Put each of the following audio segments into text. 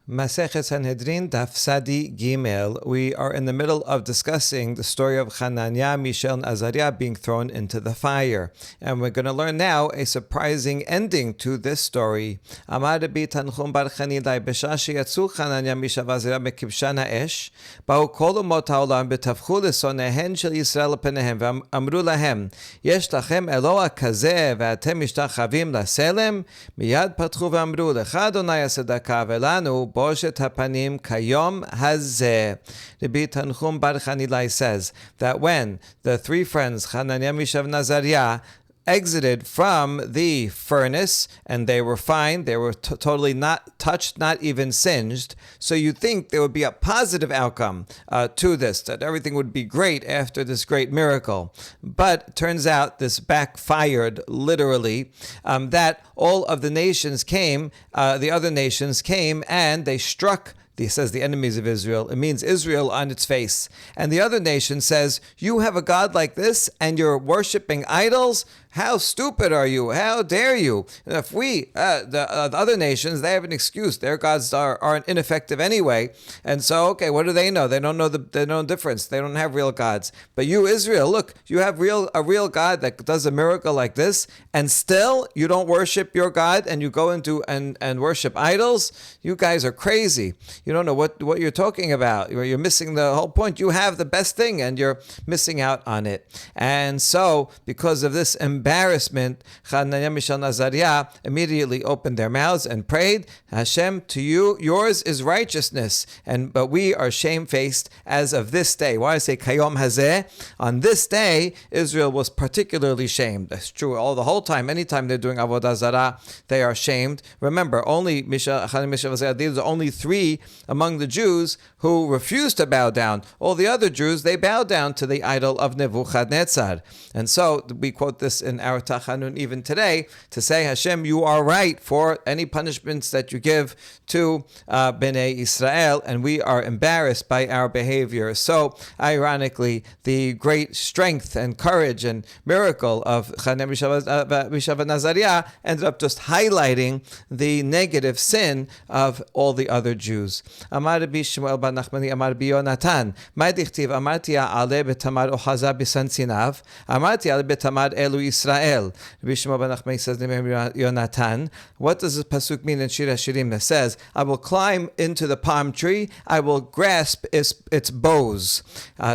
Masechet Sanhedrin Daf Sadi Gimel. We are in the middle of discussing the story of Hananiah, Mishael, and Azariah being thrown into the fire. And we're going to learn now a surprising ending to this story. Amar Rabbi Tanchum bar Chanilai Beshashi Yatsu Hananiah, Mishael, Azariah Mekibshan Ha'esh Ba'u kol umot ha'olam b'tavchu l'sonehen shel Yisrael l'penehem v'amru lahem yesh lachem Eloah kazeh v'atem mishtachavim laselem miyad patchu v'amru lecha Adonai hasedaka v'lanu Boshet Hapanim Kayom Hazeh. Rabbi Tanchum bar Chanilai says that when the three friends, Hananiah, Mishael, and Azariah, exited from the furnace and they were fine, they were totally not touched, not even singed, so you'd think there would be a positive outcome to this, that everything would be great after this great miracle. But turns out this backfired literally, that all of the nations came, the other nations came and they struck, he says, the enemies of Israel. It means Israel on its face. And the other nation says, you have a God like this and you're worshiping idols? How stupid are you? How dare you? If we, the other nations, they have an excuse. Their gods aren't ineffective anyway. And so, okay, what do they know? They don't know the difference. They don't have real gods. But you, Israel, look, you have a real God that does a miracle like this, and still you don't worship your God and you go into and worship idols? You guys are crazy. You don't know what you're talking about. You're missing the whole point. You have the best thing and you're missing out on it. And so, because of this embarrassment, Hananiah, Mishael, and Azariah immediately opened their mouths and prayed, Hashem, to you, yours is righteousness, but we are shamefaced as of this day. Why I say Kayom Hazeh? On this day, Israel was particularly shamed. That's true all the whole time. Anytime they're doing Avodah Zarah, they are shamed. Remember, only Hananiah, Mishael, and Azariah, these are only three among the Jews who refused to bow down. All the other Jews, they bowed down to the idol of Nebuchadnezzar. And so we quote this in our Tachanun even today to say, Hashem, you are right for any punishments that you give to Bnei Israel, and we are embarrassed by our behavior. So, ironically, the great strength and courage and miracle of Hananiah, Mishael, and Azariah ended up just highlighting the negative sin of all the other Jews. Amar Rabbi Shmuel bar Nachmani Amar Rabbi Yonatan Ma dichtiv amarti ale betamar ohaza bisansinav amarti ale betamar elu Yisrael. Rabbi Shmuel bar Nachmani says to Yonatan, what does this pasuk mean in Shir HaShirim that says, I will climb into the palm tree, I will grasp its boughs.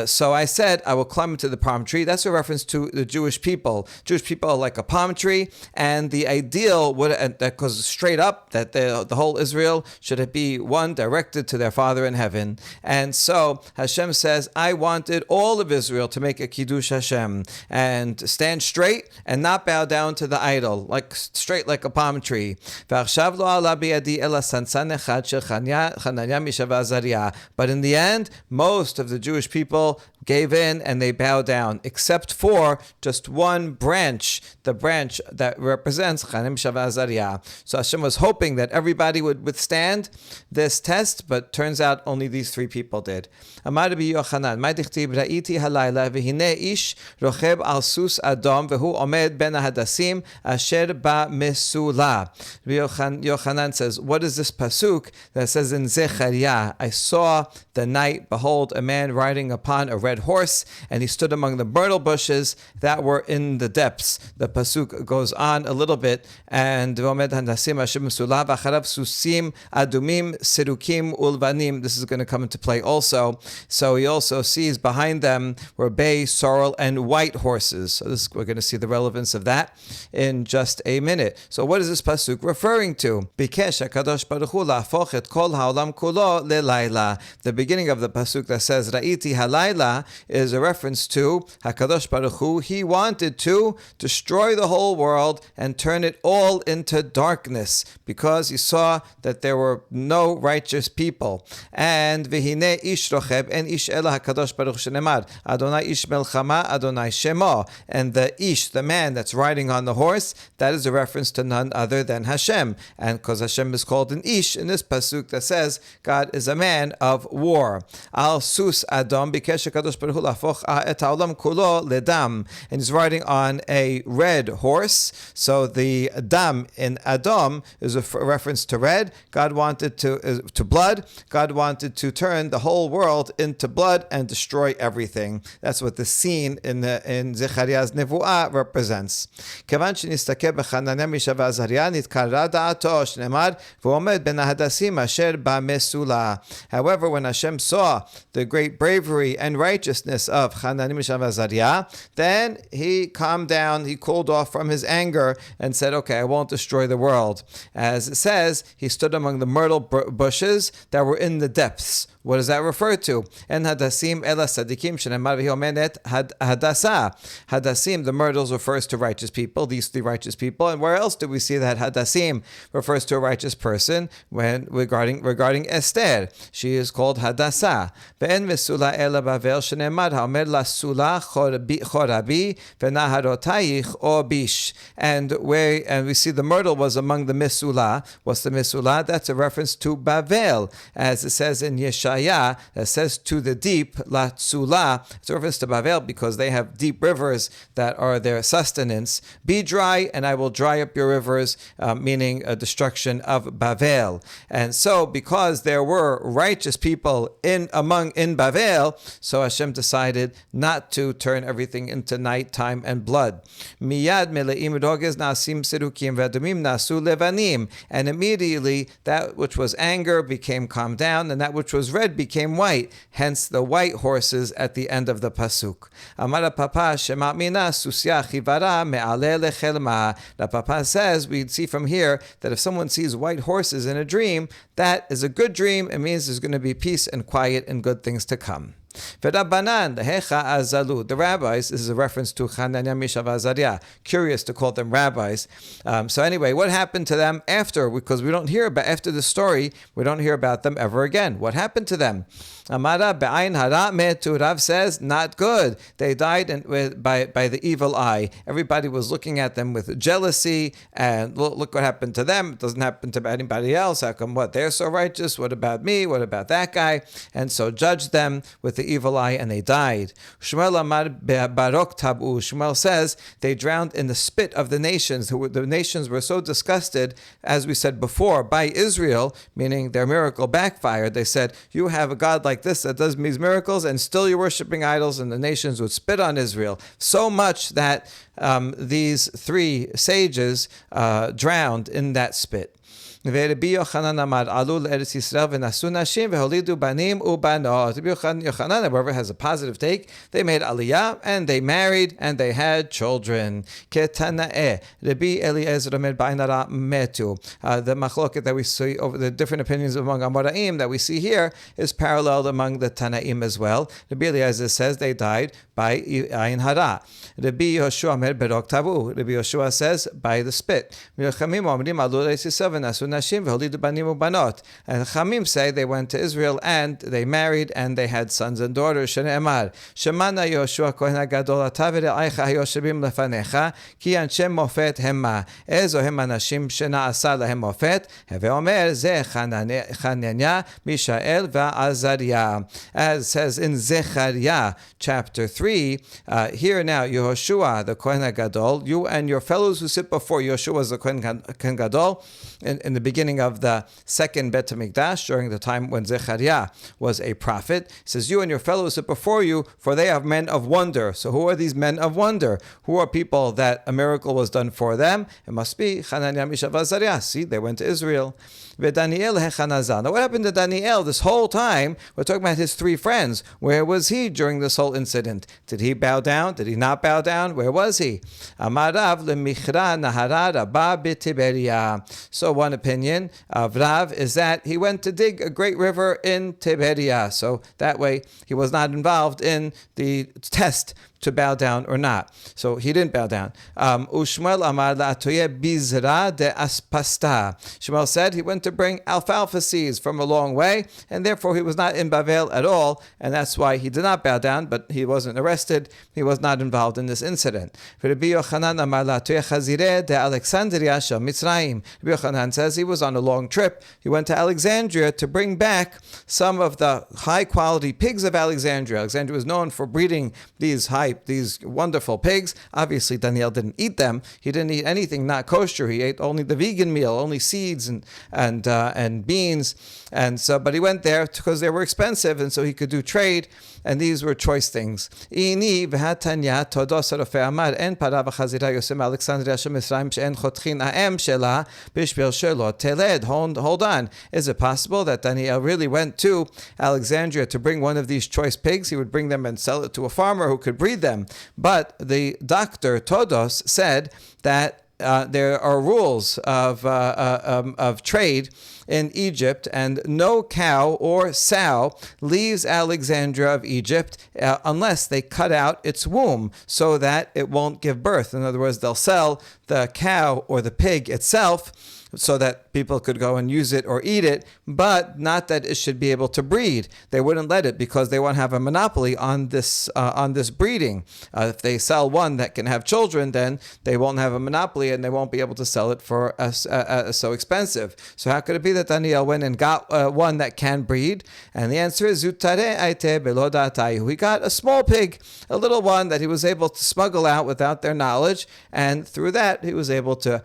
So I said, I will climb into the palm tree. That's a reference to the Jewish people. Jewish people are like a palm tree, and the ideal would, that goes straight up, that the whole Israel should be one directed to their Father in heaven. And so Hashem says, I wanted all of Israel to make a Kiddush Hashem and stand straight and not bow down to the idol, like straight like a palm tree. But in the end, most of the Jewish people gave in and they bowed down, except for just one branch, the branch that represents Hananiah, Mishael, and Azariah. So Hashem was hoping that everybody would withstand this test, but turns out only these three people did. Amar Rabbi Yochanan, Ma dichtiv ra'iti halayla v'hinei ish rocheb al sus adom v'hu omed ben hadasim asher ba'mesula. Rabbi Yochanan says, what is this pasuk that says in Zechariah, I saw the night, behold, a man riding upon a red horse, and he stood among the myrtle bushes that were in the depths. The pasuk goes on a little bit, and omed hadasim asher b'mesula v'acharav susim adumim sirukim ulvanim. This is going to come into play also. So he also sees behind them were bay, sorrel, and white horses. So we're going to see the relevance of that in just a minute. So what is this pasuk referring to? Bikesh HaKadosh Baruch Hu la'afoch et kol ha'olam kulo lelayla. The beginning of the pasuk that says Ra'iti halayla is a reference to HaKadosh Baruch Hu. He wanted to destroy the whole world and turn it all into darkness because he saw that there were no righteous people. And v'hinei ish rocheb en ish ela HaKadosh Baruch shenemar Adonai ish melchama Adonai shemo. And the ish, the man that's riding on the horse, that is a reference to none other than Hashem. And because Hashem is called an ish in this pasuk that says God is a man of war. Al sus adom bikesh HaKadosh Baruch Hu lahafoch et ha'olam kulo ledam. And he's riding on a red horse. So the dam in Adom is a reference to red. God wanted to blood. God wanted to turn the whole world into blood and destroy everything. That's what the scene in Zechariah's Nevuah represents. Kevan shenistaker b'Chananya, Misha v'Azariah nitkara da'ato shneimar v'omed ben hadasim asher ba'mesula. However, when Hashem saw the great bravery and righteousness of Hananiah, Mishael, and Azariah, then he calmed down, he cooled off from his anger and said, okay, I won't destroy the world. As it says, he stood among the myrtle bushes that were in the depths. What does that refer to? En hadasim ela sadikim shenemar v'hiomenet hadasa. Hadasim, the myrtles, refers to righteous people, these three righteous people. And where else do we see that hadasim refers to a righteous person? When regarding Esther, she is called hadasa. Ve'en mesula ela bavel shenemar haomer la sula chorabi v'naharotayich o bish. And we see the myrtle was among the misula. What's the misula? That's a reference to Bavel, as it says in Yeshaya. That says to the deep, La Tsula. It's a reference to Bavel because they have deep rivers that are their sustenance. Be dry, and I will dry up your rivers, meaning a destruction of Bavel. And so, because there were righteous people in Bavel, so Hashem decided not to turn everything into nighttime and blood. Miyad meleim rogez nasim serukim v'adumim nasu levanim. And immediately that which was anger became calmed down, and that which was red became white, hence the white horses at the end of the pasuk. Amara Papa shema mina susya chivara me'ale lechelma. The Papa says, we see from here that if someone sees white horses in a dream, that is a good dream. It means there's going to be peace and quiet and good things to come. The rabbis, this is a reference to Hananiah, Mishael, Azariah. Curious to call them rabbis. So anyway, what happened to them after? Because we don't hear about, after the story, we don't hear about them ever again. What happened to them? Amara be'ayin hara metu. Rav says, not good. They died by the evil eye. Everybody was looking at them with jealousy, and look what happened to them. It doesn't happen to anybody else. How come they're so righteous? What about me? What about that guy? And so judged them with the evil eye, and they died. Shmuel amar barok tabu. Shmuel says they drowned in the spit of the nations. The nations were so disgusted, as we said before, by Israel, meaning their miracle backfired. They said, you have a God like this that does these miracles, and still you're worshiping idols, and the nations would spit on Israel. So much that these three sages drowned in that spit. Rabbi Yochanan amar alu l'Eretz Yisrael v'nasu nashim v'holidu banim ubanot. Rabbi Yochanan, however, has a positive take. They made aliyah and they married and they had children. Ketanae. Rabbi Eliezer omer ba'inara metu. The machloket that we see over the different opinions among Amoraim that we see here is paralleled among the Tanaim as well. Rabbi Eliezer says they died by ayin hara. Rabbi Yoshua omer berok tabu. Rabbi Yoshua says by the spit. Milchamim omrim alu l'Eretz Yisrael v'nasu nashim v'holidu banim ubanot. And Chamim say they went to Israel and they married and they had sons and daughters. Shne'emar Shemana Yoshua Kohen HaGadol ata v're'aycha hayoshavim lefanecha ki anshe mofet hema ezo hem anashim shena'asa lahem mofet heve omer ze Hananiah, Mishael v'Azariah. As says in Zechariah chapter 3, here now Yehoshua the Kohen HaGadol, you and your fellows who sit before Yehoshua was the Kohen Gadol in the beginning of the second Bet HaMikdash, during the time when Zechariah was a prophet. He says, you and your fellows sit before you, for they are men of wonder. So who are these men of wonder? Who are people that a miracle was done for them? It must be Hananiah, Mishael, Azariah. See, they went to Israel. Daniel hechanazah. Now what happened to Daniel this whole time? We're talking about his three friends. Where was he during this whole incident? Did he bow down? Did he not bow down? Where was he? Amarav lemichra nahara rabba b'Tiberia. So one opinion of Rav is that he went to dig a great river in Tiberia. So that way he was not involved in the test to bow down or not. So he didn't bow down. Ushmuel amar la'atoye bizra de aspasta. Shmuel said he went to bring alfalfa seeds from a long way, and therefore he was not in Bavel at all, and that's why he did not bow down, but he wasn't arrested. He was not involved in this incident. Rabbi Yochanan amar la'atoye chazireh de Alexandria shel Mitzrayim. Rabbi Yochanan says he was on a long trip. He went to Alexandria to bring back some of the high-quality pigs of Alexandria. Alexandria was known for breeding these wonderful pigs. Obviously, Daniel didn't eat them. He didn't eat anything not kosher. He ate only the vegan meal, only seeds and beans. And so, but he went there because they were expensive, and so he could do trade. And these were choice things. Ini v'hatanya todos rofei amar en para v'chazira yosem Alexandria shel Mitzrayim she'en chotchin ha'em shela bishvil shelo teled. Hold on. Is it possible that Daniel really went to Alexandria to bring one of these choice pigs? He would bring them and sell it to a farmer who could breed them. But the doctor Todos said that there are rules of trade in Egypt, and no cow or sow leaves Alexandria of Egypt unless they cut out its womb so that it won't give birth. In other words, they'll sell the cow or the pig itself so that people could go and use it or eat it, but not that it should be able to breed. They wouldn't let it because they want to have a monopoly on this breeding. If they sell one that can have children, then they won't have a monopoly and they won't be able to sell it for so expensive. So how could it be that Daniel went and got one that can breed? And the answer is Zutare aite belo da'atayu. He got a small pig, a little one that he was able to smuggle out without their knowledge, and through that he was able to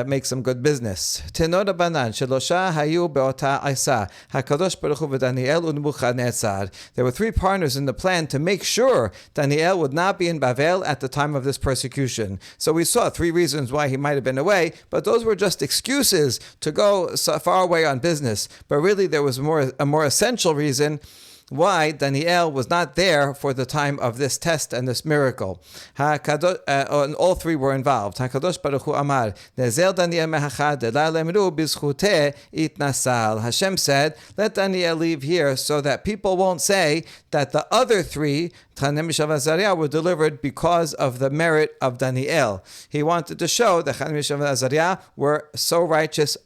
make some good business. Tenor banan shelosha hayu beota isa hakadosh baruch hu v'Daniel u'Nebuchadnezzar. There were three partners in the plan to make sure Daniel would not be in Bavel at the time of this persecution. So we saw three reasons why he might have been away, but those were just excuses to go so far away on business. But really, there was a more essential reason why Daniel was not there for the time of this test and this miracle. And all three were involved. HaKadosh Baruch Hu Amar, Nezel Daniel mehachad la lemru bizchuteh itnasal. Hashem said, let Daniel leave here so that people won't say that the other three, Chanan, Mishael, and Azariah, were delivered because of the merit of Daniel. He wanted to show that Chanan, Mishael, and Azariah were so righteous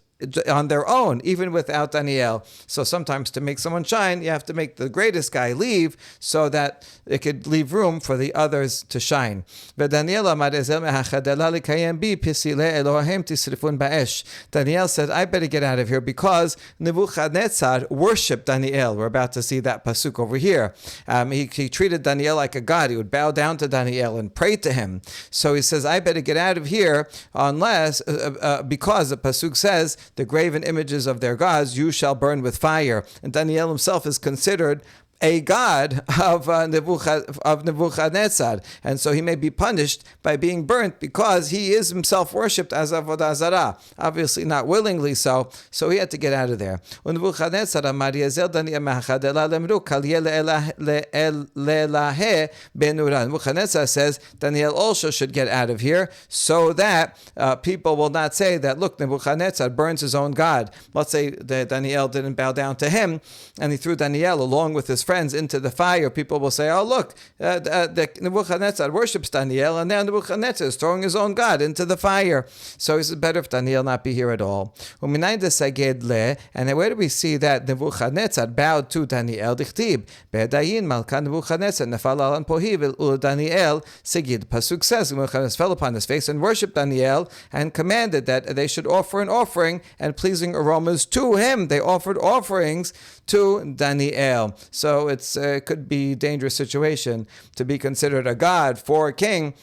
on their own, even without Daniel. So sometimes to make someone shine, you have to make the greatest guy leave so that it could leave room for the others to shine. Daniel said, I better get out of here because Nebuchadnezzar worshipped Daniel. We're about to see that pasuk over here. He treated Daniel like a god. He would bow down to Daniel and pray to him. So he says, I better get out of here unless, because the pasuk says, the graven images of their gods you shall burn with fire. And Daniel himself is considered a god of Nebuchadnezzar, and so he may be punished by being burnt because he is himself worshipped as avodah zarah. Obviously, not willingly so he had to get out of there. Nebuchadnezzar says Daniel also should get out of here so that people will not say that, look, Nebuchadnezzar burns his own god. Let's say that Daniel didn't bow down to him and he threw Daniel along with his friends into the fire. People will say, oh, look, Nebuchadnezzar worships Daniel, and now Nebuchadnezzar is throwing his own god into the fire. So it's better if Daniel not be here at all. And where do we see that Nebuchadnezzar bowed to Daniel? Pasuk says, Nebuchadnezzar fell upon his face and worshipped Daniel and commanded that they should offer an offering and pleasing aromas to him. They offered offerings to Daniel. So it could be a dangerous situation to be considered a god for a king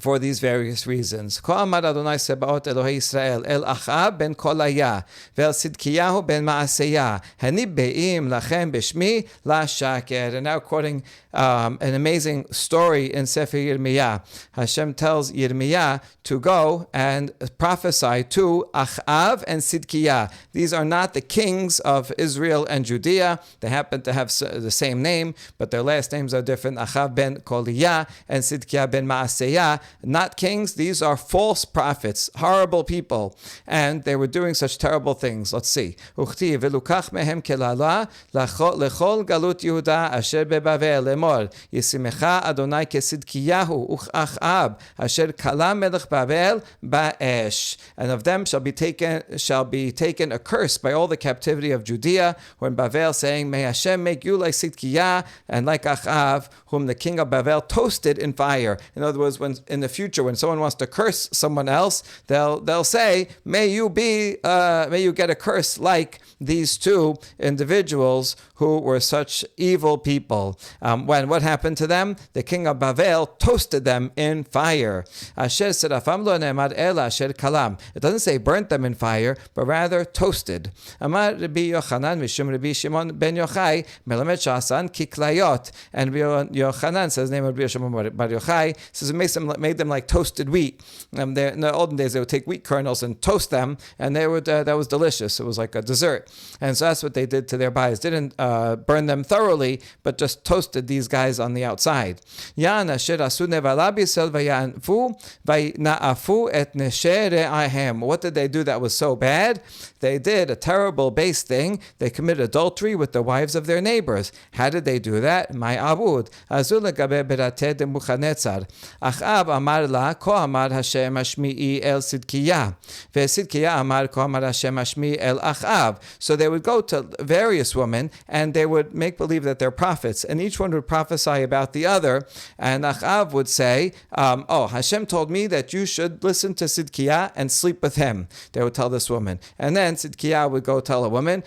for these various reasons. כה אמר אדוני צבאות אלוהי ישראל אל אחאב בן קוליה ואל צדקיהו בן מעשיה הני באים לכם בשמי לשקר. And now quoting an amazing story in Sefer Yirmiyah. Hashem tells Yirmiyah to go and prophesy to Achab and Sidkiah. These are not the kings of Israel and Judea. They happen to have the same name, but their last names are different. Achab ben Koliyah and Sidkiah ben Maaseyah. not kings. These are false prophets, horrible people, and they were doing such terrible things. Let's see. וכתיב ולוקח מהם כללה לכל גלות יהודה אשר בבבל לאמור ישימך אדוני כצדקיהו וכאחאב אשר כלה מלך בבל באש. And of them shall be taken a curse by all the captivity of Judea, when Bavel, saying, may Hashem make you like Sidkiah and like Achav, whom the king of Bavel toasted in fire. In other words, when in the future, when someone wants to curse someone else, they'll say, may you get a curse like these two individuals who were such evil people. What happened to them? The king of Bavel toasted them in fire. Asher serafam lo ne'emar ela asher kalam. It doesn't say burnt them in fire, but rather toasted. Amar Rabbi Yochanan mishum Rabbi Shimon ben Yochai melamed shasan kiklayot. And Rabbi Yochanan says, name of Rabbi Shimon bar Yochai, says it made them like toasted wheat. In the olden days, they would take wheat kernels and toast them, and they would that was delicious. It was like a dessert. And so that's what they did to their bodies. Didn't burn them thoroughly, but just toasted these guys on the outside. Yan asher asu nevala b'Yisrael vayanfu vayina'afu et neshe re'ahem. What did they do that was so bad? They did a terrible base thing. They committed adultery with the wives of their neighbors. How did they do that? My abud azu legabe berate de Nebuchadnezzar. Achab amar la ko amar Hashem ashmi'i el Sidkiah ve'Sidkiah amar ko amar Hashem ashmi'i el Achab. So they would go to various women and they would make believe that they're prophets, and each one would prophesy about the other. And Achav would say, Hashem told me that you should listen to Sidkiah and sleep with him. They would tell this woman. And then Sidkiah would go tell a woman,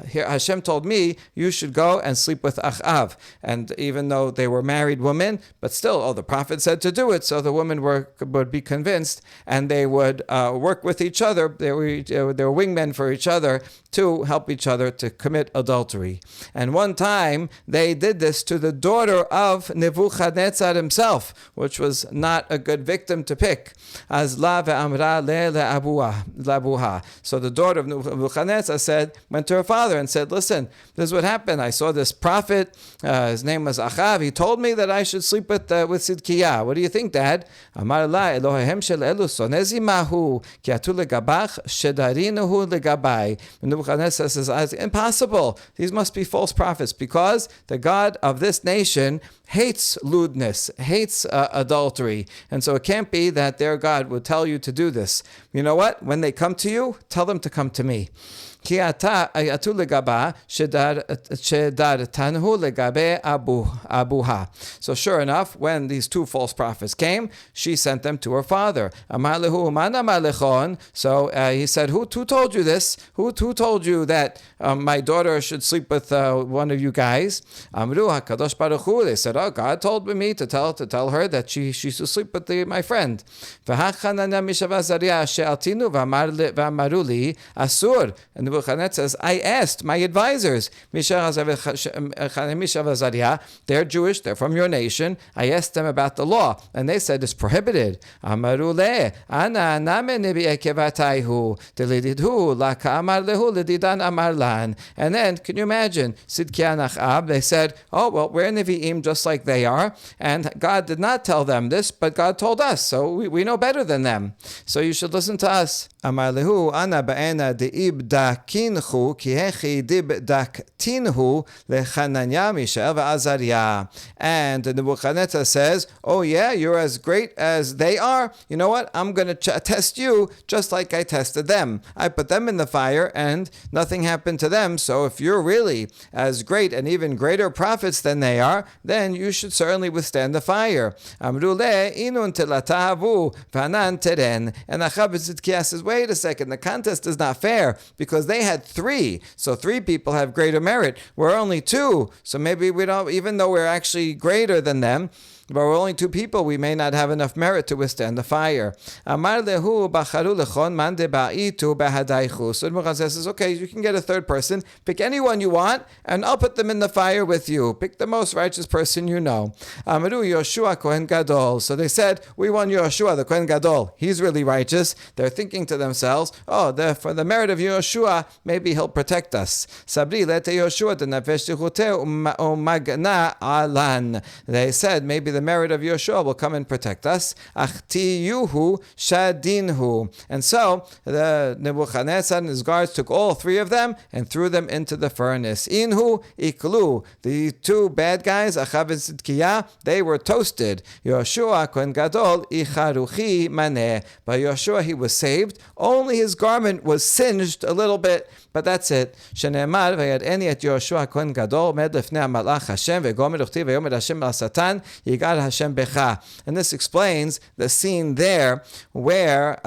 here Hashem told me you should go and sleep with Achav. And even though they were married women, but still, the prophet said to do it, so the women would be convinced, and they would work with each other. They were wingmen for each other to help each other to commit adultery. And one time they did this to the daughter of Nebuchadnezzar himself, which was not a good victim to pick. As la ve'amra le'abuha. So the daughter of Nebuchadnezzar went to her father and said, listen, this is what happened. I saw this prophet, his name was Achav. He told me that I should sleep with Sidkiah. What do you think, Dad? Amar la Elohehem shel elu sonezimahu ki atu legabach shedarinuhu legabai. Nebuchadnezzar says, it's impossible. These must be false prophets, because the God of this nation hates lewdness, hates adultery. And so it can't be that their God would tell you to do this. You know what? When they come to you, tell them to come to me. So sure enough, when these two false prophets came, she sent them to her father. So he said, who told you this? Who told you that my daughter should sleep with one of you guys? They said, God told me to tell her that she should sleep with my friend. And Nebuchadnezzar says, I asked my advisors, they're Jewish, they're from your nation. I asked them about the law, and they said it's prohibited. And then, can you imagine, Sidkiah and Achab, they said, we're Nevi'im just like they are, and God did not tell them this, but God told us, so we know better than them. So you should listen to us. Amar lehu ana ba'ena de'ibdakinhu ki hechi dibdaktinhu leChananya, Mishael ve'Azariah. And Nebuchadnezzar says, you're as great as they are. You know what? I'm going to test you just like I tested them. I put them in the fire and nothing happened to them. So if you're really as great and even greater prophets than they are, then you should certainly withstand the fire. Amru le inun telatahavu v'anan teren. And Achab Sidkiah says, wait a second, the contest is not fair, because they had 3. So 3 people have greater merit. We're only 2. So maybe we don't, even though we're actually greater than them, but we're only 2 people, we may not have enough merit to withstand the fire. Amar lehu bacharu lechon man deba'itu bahadaichu. So Nebuchadnezzar says, okay, you can get a 3rd person. Pick anyone you want, and I'll put them in the fire with you. Pick the most righteous person you know. Amaru Yoshua Kohen Gadol. So they said, we want Yoshua, the Kohen Gadol. He's really righteous. They're thinking to themselves, for the merit of Yoshua, maybe he'll protect us. Sabri lete Yoshua denafesh tichute umagna alan. They said, maybe the merit of Yeshua will come and protect us. Achtiyuhu shadinhu. And so the Nebuchadnezzar and his guards took all three of them and threw them into the furnace. Inhu iklu. The two bad guys, Achav and Sidkiah, they were toasted. Yoshua Kohen Gadol icharuchi maneh. By Yoshua he was saved. Only his garment was singed a little bit, but that's it. Shenemar vayad'eni et Yoshua Kohen Gadol med lefnei malach Hashem vegomer uchti veyomer Hashem al Satan yigad Hashem becha. And this explains the scene there where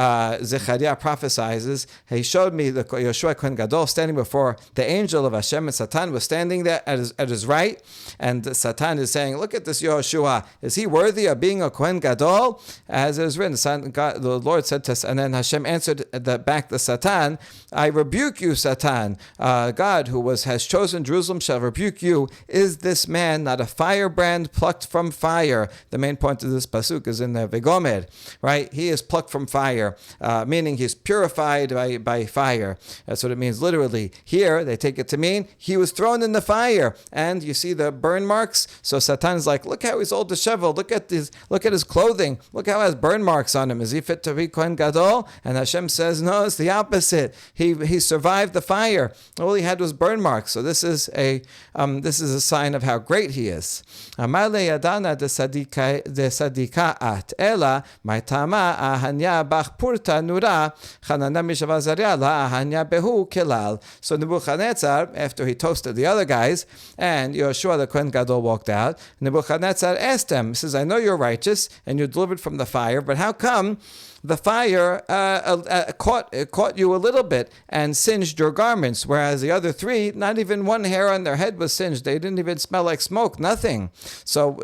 Zechariah prophesies. He showed me the Yoshua Kohen Gadol standing before the angel of Hashem, and Satan was standing there at his right, and Satan is saying, look at this Yoshua, is he worthy of being a Kohen Gadol? As it is written, the Lord said to, and then Hashem answered back to Satan, I rebuke you, Satan. God, who has chosen Jerusalem, shall rebuke you. Is this man not a firebrand plucked from fire? The main point of this pasuk is in the Vegomer, right? He is plucked from fire, meaning he's purified by fire. That's what it means literally. Here, they take it to mean he was thrown in the fire, and you see the burn marks. So Satan's like, look how he's all disheveled. Look at his clothing. Look how he has burn marks on him. Is he fit to be Kohen Gadol? And Hashem says, no, it's the opposite. He survived the fire. All he had was burn marks. So this is a sign of how great he is. Amar le yadana de sadikaat ela maitama ahanya bach purta nura chanana mishav Azariah la ahanya behu kelal. So Nebuchadnezzar, after he toasted the other guys, and Yoshua the Kohen Gadol walked out, Nebuchadnezzar asked him, he says, I know you're righteous and you're delivered from the fire, but how come the fire caught you a little bit and singed your garments, whereas the other three, not even one hair on their head was singed. They didn't even smell like smoke, nothing. So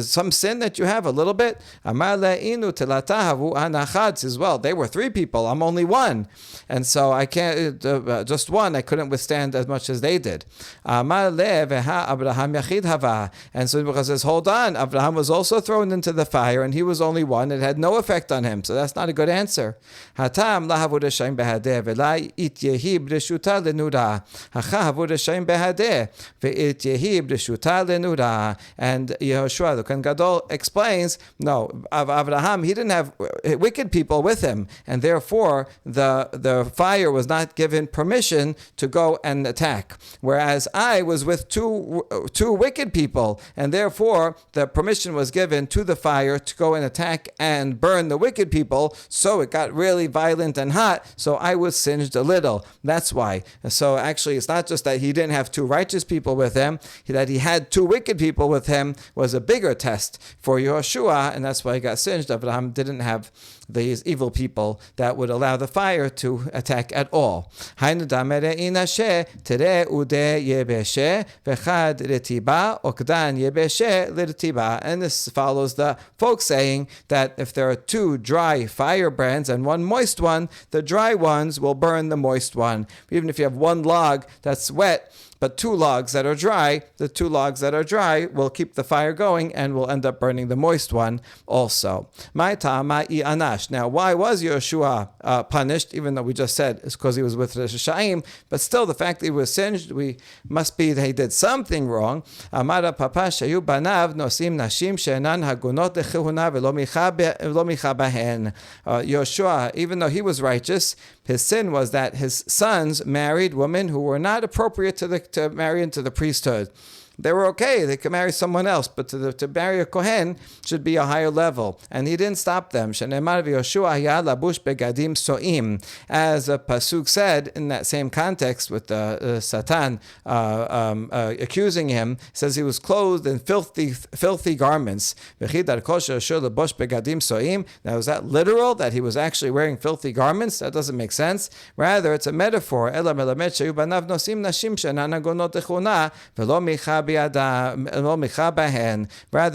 some sin that you have a little bit. Amar le'inu telatahavu anachad says, well, they were three people, I'm only one. And so I can't, just one, I couldn't withstand as much as they did. Amar le'veha Abraham yachid hava. And so Nebuchadnezzar says, hold on, Abraham was also thrown into the fire and he was only one. It had no effect on him. So that's not a good answer. Hatam lahavud Hashem behadeh v'la ityehi b'reshuta lenura. Hacha havud Hashem behadeh v'ityehi b'reshuta lenura. And Yehoshua the Kohen Gadol explains, no, of Abraham, he didn't have wicked people with him, and therefore the fire was not given permission to go and attack. Whereas I was with two wicked people, and therefore the permission was given to the fire to go and attack and burn the wicked people. So it got really violent and hot, so I was singed a little. That's why. So actually, it's not just that he didn't have two righteous people with him, that he had two wicked people with him was a bigger test for Yehoshua, and that's why he got singed. Abraham didn't have these evil people that would allow the fire to attack at all. And this follows the folk saying that if there are two dry firebrands and one moist one, the dry ones will burn the moist one. Even if you have one log that's wet, but two logs that are dry, the two logs that are dry will keep the fire going and will end up burning the moist one also. Now, why was Yoshua punished? Even though we just said it's because he was with Rishayim, but still the fact that he was singed, we must be that he did something wrong. Amara papa shayu banav nosim nashim she'enan hagunot lechehuna v'lo micha bahen. Yoshua, even though he was righteous, his sin was that his sons married women who were not appropriate to marry into the priesthood. They were okay, they could marry someone else, but to marry a Kohen should be a higher level. And he didn't stop them. As a Pasuk said in that same context with Satan accusing him, says he was clothed in filthy garments. Now is that literal, that he was actually wearing filthy garments? That doesn't make sense. Rather, it's a metaphor. Rather,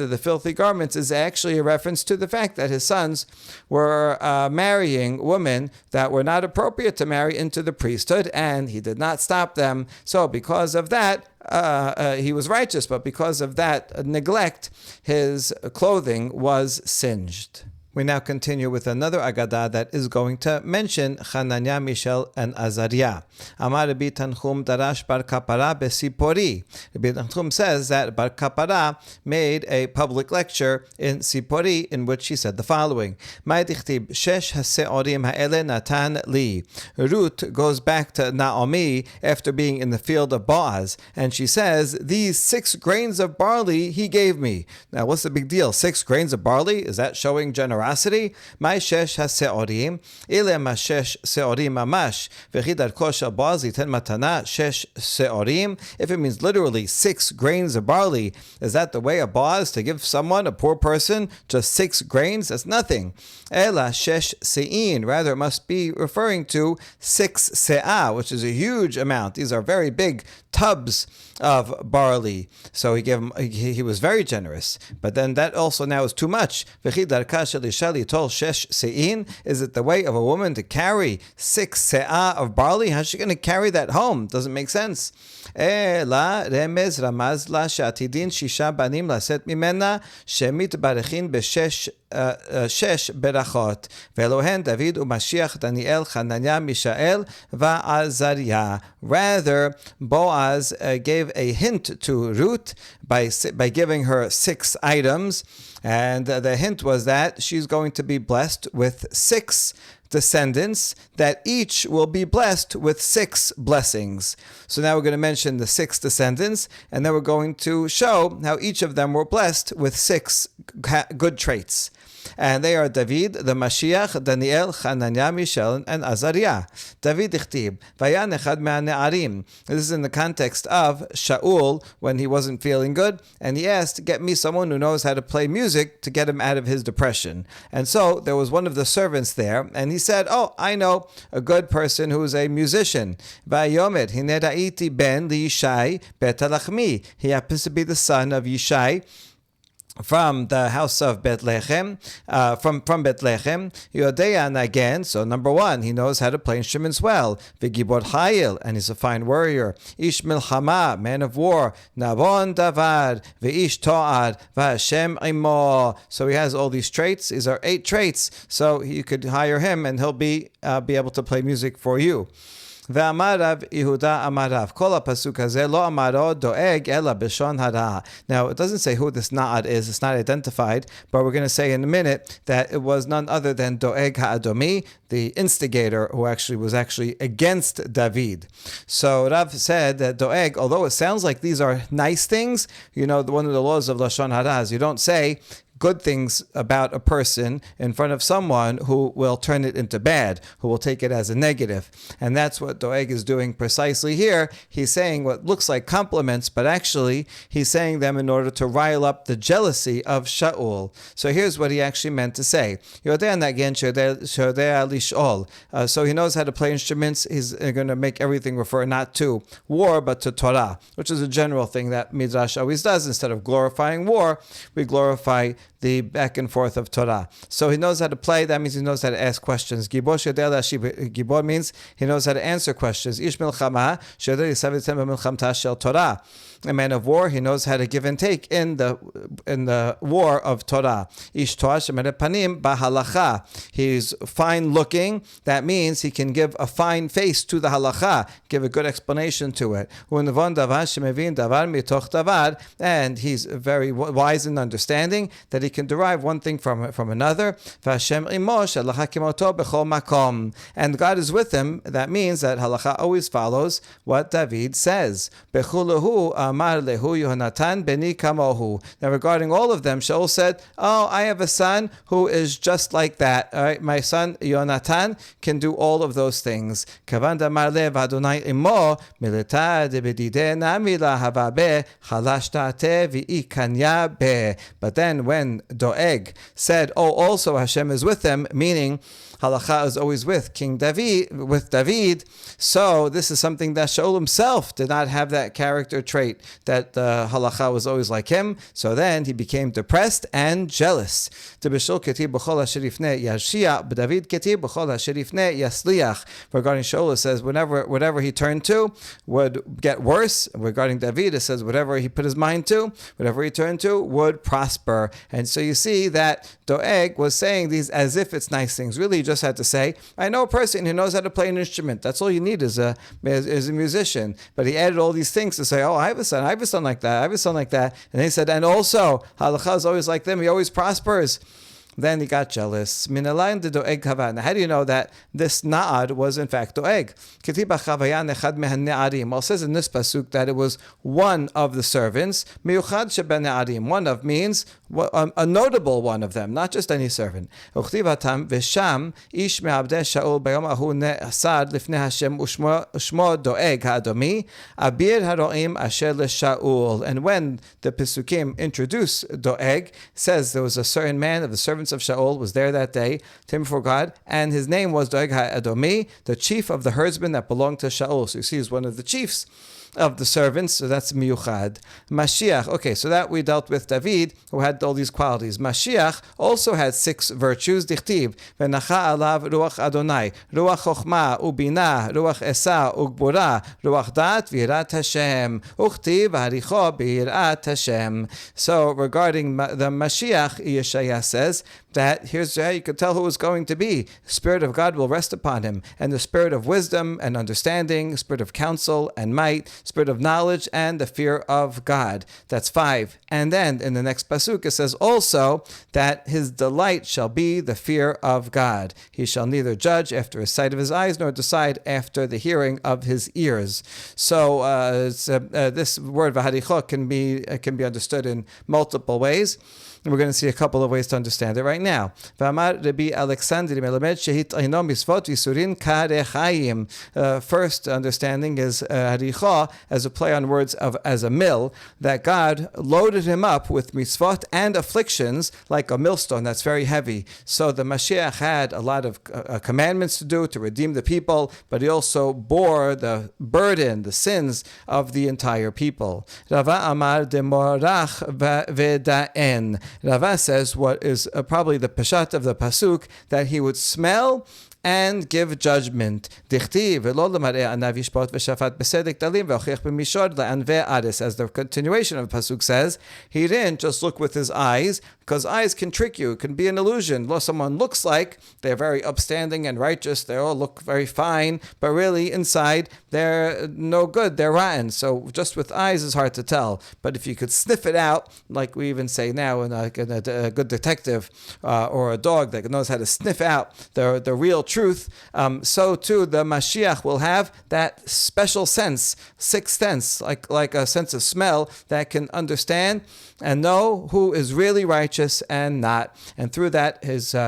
the filthy garments is actually a reference to the fact that his sons were marrying women that were not appropriate to marry into the priesthood, and he did not stop them. So because of that, he was righteous, but because of that neglect, his clothing was singed. We now continue with another Agadah that is going to mention Hananiah, Mishael, and Azariah. Amar Rabbi Tanchum darash bar kapara besipori. Rabbi Tanchum says that Bar Kapara made a public lecture in Sipori in which he said the following: Ma dichtib shesh haseorim ha'ele natan li. Ruth goes back to Naomi after being in the field of Boaz, and she says, these 6 grains of barley he gave me. Now, what's the big deal? 6 grains of barley? Is that showing generosity? Ma shesh haseorim ile ma shesh seorim mamash v'chi darko shel Boaz yiten matana shesh seorim. If it means literally 6 grains of barley, is that the way of Boaz to give someone, a poor person, just 6 grains? That's nothing. Ela shesh sein. Rather, it must be referring to 6 se'ah, which is a huge amount. These are very big tubs of barley. So he was very generous. But then that also now is too much. Is it the way of a woman to carry 6 se'ah of barley? How's she going to carry that home? Doesn't make sense. אלא רמז רמז לה שעתידין 6 בנים לשאת ממנה שמתברכין ב6 ברכות, ואלוהן דוד ומשיח דניאל חנניה מישאל ועזריה. Rather, Boaz gave a hint to Ruth by giving her 6 items, and the hint was that she's going to be blessed with 6 descendants, that each will be blessed with 6 blessings. So now we're going to mention the 6 descendants, and then we're going to show how each of them were blessed with 6 good traits. And they are David, the Mashiach, Daniel, Hananiah, Mishael, and Azariah. David ichtib, vayan echad me'ane'arim. This is in the context of Shaul when he wasn't feeling good, and he asked, get me someone who knows how to play music to get him out of his depression. And so there was one of the servants there, and he said, oh, I know a good person who is a musician. Vayomed, hine ra'iti ben liYishai bet halachmi. He happens to be the son of Yishai from the house of Bethlehem, from Bethlehem. Yodean again, so number 1, he knows how to play instruments well. V'gibor Hayil, and he's a fine warrior. Ish milchama, man of war. Nabon davar, v'ish to'ar, v'Hashem imo. So he has all these traits. These are 8 traits. So you could hire him, and he'll be able to play music for you. ואמר רב יהודה אמר רב, כל הפסוק הזה לא אמרו דואג אלא בלשון הרע. Now, it doesn't say who this na'ad is, it's not identified, but we're going to say in a minute that it was none other than Doeg ha'adomi, the instigator who was actually against David. So Rav said that Doeg, although it sounds like these are nice things, one of the laws of Lashon Hara is you don't say good things about a person in front of someone who will turn it into bad, who will take it as a negative. And that's what Doeg is doing precisely here. He's saying what looks like compliments, but actually he's saying them in order to rile up the jealousy of Shaul. So here's what he actually meant to say. So he knows how to play instruments. He's going to make everything refer not to war, but to Torah, which is a general thing that Midrash always does. Instead of glorifying war, we glorify the back and forth of Torah. So he knows how to play. That means he knows how to ask questions. Gibor means he knows how to answer questions. Ish milchama sheder yisavitem b'milchamta shel Torah. A man of war, he knows how to give and take in the war of Torah. Ish Torah shemered panim b'halacha. He's fine looking. That means he can give a fine face to the halacha, give a good explanation to it. And he's very wise in understanding that he can derive one thing from another. And God is with him. That means that halacha always follows what David says. Now regarding all of them, Shaul said, oh, I have a son who is just like that. All right, my son Yonatan can do all of those things. But then when Doeg said, oh, also Hashem is with him, meaning halacha is always with David. So this is something that Shaul himself did not have that character trait, that halacha was always like him. So then he became depressed and jealous. Regarding Shaul, it says whatever he turned to would get worse. Regarding David, it says whatever he put his mind to, whatever he turned to, would prosper. And so you see that Doeg was saying these as if it's nice things. Really, he just had to say, I know a person who knows how to play an instrument. That's all you need as a musician. But he added all these things to say, oh, I have a son like that, I have a son like that. And he said, and also, halacha is always like them, he always prospers. Then he got jealous. Now, how do you know that this Na'ad was in fact Doeg? Well, it says in this pasuk that it was one of the servants. One of means a notable one of them, not just any servant. And when the Pesukim introduce Doeg, says there was a certain man of the servants of Shaul was there that day, timid before God, and his name was Doeg HaEdomi, the chief of the herdsmen that belonged to Shaul. So you see, he's one of the chiefs of the servants, so that's miyuchad. Mashiach, okay, so that we dealt with David, who had all these qualities. Mashiach also had 6 virtues. Dichtiv, v'nacha alav ruach Adonai, ruach chochma ubina, ruach esa ugbura, ruach dat v'yirat Hashem, uchtiv haricho b'yirat Hashem. So regarding the Mashiach, Yeshaya says that here's how you could tell who is going to be. The Spirit of God will rest upon him, and the Spirit of wisdom and understanding, Spirit of counsel and might, Spirit of knowledge and the fear of God. That's 5. And then in the next pasuk it says also that his delight shall be the fear of God. He shall neither judge after the sight of his eyes nor decide after the hearing of his ears. So this word v'haricho can be understood in multiple ways. And we're going to see a couple of ways to understand it right now. First understanding is haricha as a play on words of as a mill, that God loaded him up with mitzvot and afflictions like a millstone that's very heavy. So the Mashiach had a lot of commandments to do to redeem the people, but he also bore the burden, the sins of the entire people. Rava Amar demorach v'da'en. Rava says what is probably the peshat of the pasuk, that he would smell and give judgment. As the continuation of the pasuk says, he didn't just look with his eyes, because eyes can trick you. It can be an illusion. Someone looks like they're very upstanding and righteous, they all look very fine, but really inside they're no good, they're rotten. So just with eyes is hard to tell. But if you could sniff it out, like we even say now in a good detective or a dog that knows how to sniff out the real truth, so too the Mashiach will have that special sense, 6th sense, like a sense of smell that can understand and know who is really righteous and not. And through that,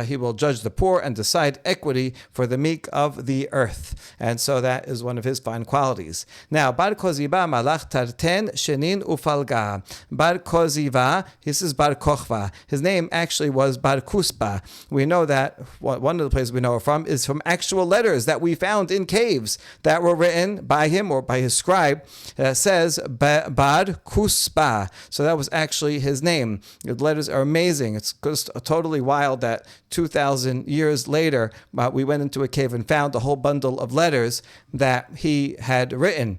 he will judge the poor and decide equity for the meek of the earth. And so that is one of his fine qualities. Now, Bar Koziba malach tarten shenin ufalga. Bar Koziva, this is Bar Kochva. His name actually was Bar Kuspa. We know that one of the places we know it from is from actual letters that we found in caves that were written by him or by his scribe. Says Bar Kuspa. So that was actually his name. The letters are amazing. It's just totally wild that 2,000 years later, we went into a cave and found a whole bundle of letters that he had written.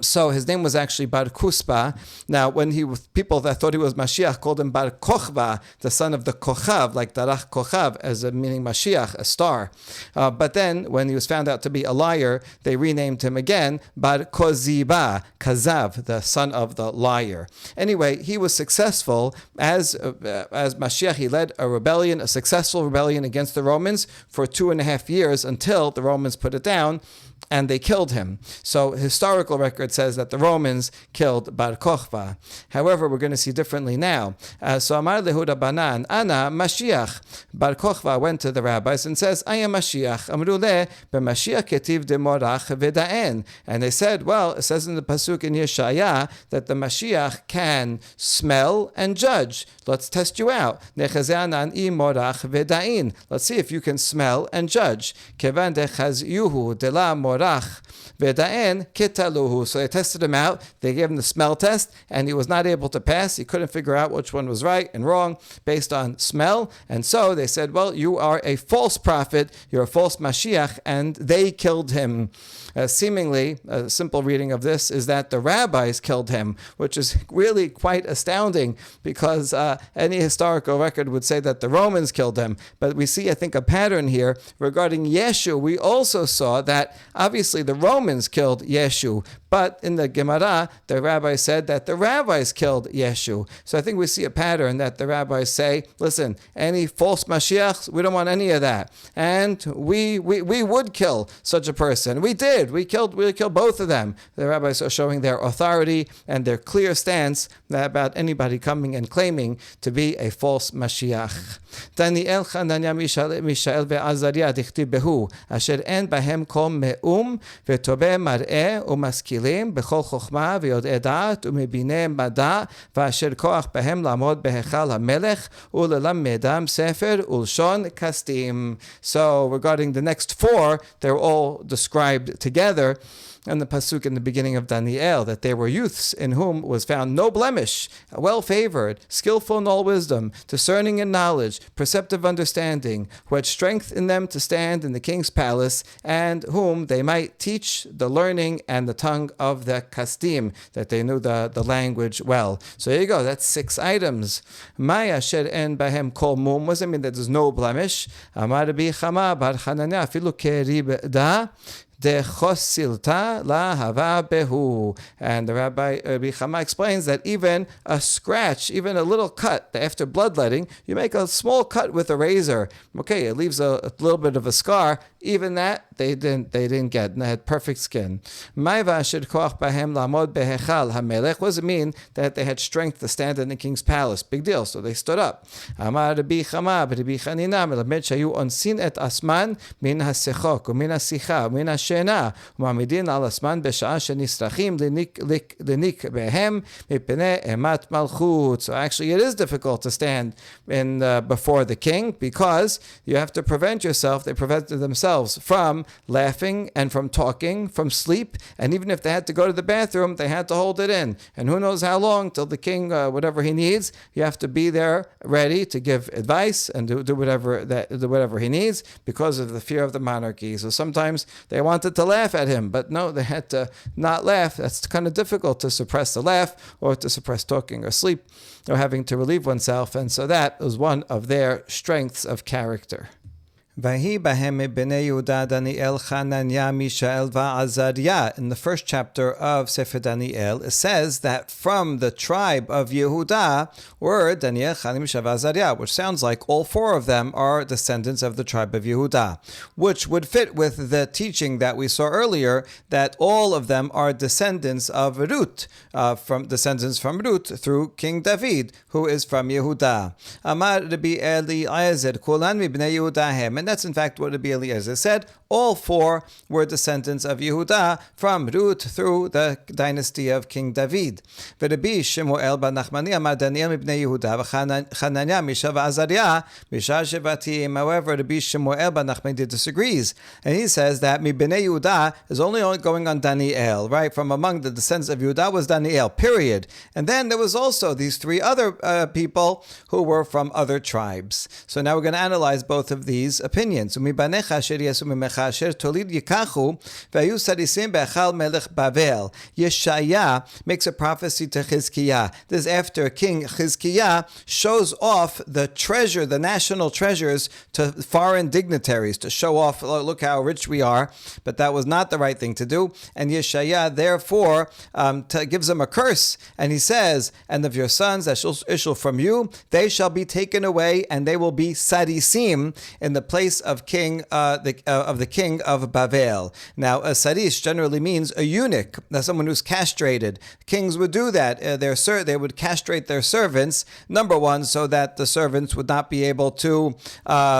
So his name was actually Bar Kuspa. Now, when people that thought he was Mashiach called him Bar Kochva, the son of the Kochav, like Darach Kochav, as meaning Mashiach, a star. But then, when he was found out to be a liar, they renamed him again Bar Koziba, Kazav, the son of the liar. Anyway, he was successful as Mashiach. He led a successful rebellion against the Romans for 2.5 years until the Romans put it down and they killed him. So historical record says that the Romans killed Bar Kokhba. However, we're going to see differently now. So Amar Lehuda Banan, Ana Mashiach. Bar Kokhba went to the rabbis and says, I am Mashiach. Amru le b'Mashiach ketiv demorach v'da'en. And they said, well, it says in the pasuk in Yeshaya that the Mashiach can smell and judge. Let's test you out. Nechazanan I morach v'da'in. Let's see if you can smell and judge. Kevan dechazyuhu de la morach v'da'en kitaluhu. So they tested him out. They gave him the smell test, and he was not able to pass. He couldn't figure out which one was right and wrong based on smell. And so they said, well, you are a false prophet. You're a false Mashiach, and they killed him. Seemingly, a simple reading of this is that the rabbis killed him, which is really quite astounding because any historical record would say that the Romans killed him. But we see, I think, a pattern here regarding Yeshu. We also saw that obviously the Romans killed Yeshu, but in the Gemara, the rabbi said that the rabbis killed Yeshu. So I think we see a pattern that the rabbis say, listen, any false Mashiachs, we don't want any of that. And we would kill such a person. We did. We killed both of them. The rabbis are showing their authority and their clear stance about anybody coming and claiming to be a false Mashiach. Daniel, Hananiah, Mishael ve'Azariah dichtiv behu, asher en bahem kol me'um ve'tobeh mar'eh u'maskilim b'chol chokhmah ve'yod'eh da'at u'mebineh mada v'asher koach bahem lamod behechal hamelech u'lelamedam sefer ulshon kastim. So regarding the next four, they're all described together and the pasuk in the beginning of Daniel, that they were youths in whom was found no blemish, well-favored, skillful in all wisdom, discerning in knowledge, perceptive understanding, who had strength in them to stand in the king's palace, and whom they might teach the learning and the tongue of the kasdim, that they knew the language well. So there you go, that's 6 items. Maya sher en bahem kol mum, what does it mean that there's no blemish? Amar Rabbi Chama bar Hananiah afilu kerib da dechosilta la hava behu. And the Rabbi Chama explains that even a scratch, even a little cut, after bloodletting, you make a small cut with a razor. Okay, it leaves a little bit of a scar. Even that they didn't get, and they had perfect skin. What does it mean that they had strength to stand in the king's palace? Big deal. So they stood up. Amar Rabbi Chama Rabbi Chanina melamed shayu onsin et asman min hasechok umin hasicha umin hashena u'mamidin al asman b'sha'ah shenisrachim linik behem mipnei emat malchut. So actually, it is difficult to stand in before the king because you have to prevent yourself. They prevented themselves from laughing and from talking, from sleep, and even if they had to go to the bathroom, they had to hold it in. And who knows how long till the king, whatever he needs, you have to be there ready to give advice and do whatever he needs because of the fear of the monarchy. So sometimes they wanted to laugh at him, but no, they had to not laugh. That's kind of difficult to suppress the laugh or to suppress talking or sleep or having to relieve oneself. And so that was one of their strengths of character. Vahi bahem b'nei Yehuda Daniel Hananiah Mishael va'Azariah. In the first chapter of Sefer Daniel, it says that from the tribe of Yehuda were Daniel, Hananiah, Mishael, va'Azariah, which sounds like all 4 of them are descendants of the tribe of Yehuda, which would fit with the teaching that we saw earlier that all of them are descendants of Ruth, from Ruth through King David, who is from Yehuda. Amar Rabbi Eliezer, Kulan mibnei Yehuda hem. And that's in fact what Rabbi Eliezer said. All 4 were descendants of Yehuda from Ruth through the dynasty of King David. Rabbi Shemuel bar Nachmani amar Daniel mibnei Yehuda v'Hananiah Mishael v'Azariah Mishar Shevatim. However, Rabbi Shemuel bar Nachmani disagrees, and he says that mibnei Yehuda is only going on Daniel, right? From among the descendants of Yehuda was Daniel, period. And then there was also these 3 other people who were from other tribes. So now we're going to analyze both of these opinions. Yeshaya makes a prophecy to Chizkiah. This is after King Chizkiah shows off the treasure, the national treasures, to foreign dignitaries, to show off, look how rich we are, but that was not the right thing to do. And Yeshaya therefore gives him a curse, and he says, and of your sons that shall issue from you, they shall be taken away, and they will be sadisim in the place place of king of the king of Bavel. Now, a saris generally means a eunuch, someone who's castrated. Kings would do that. They would castrate their servants. Number one, so that the servants would not be able to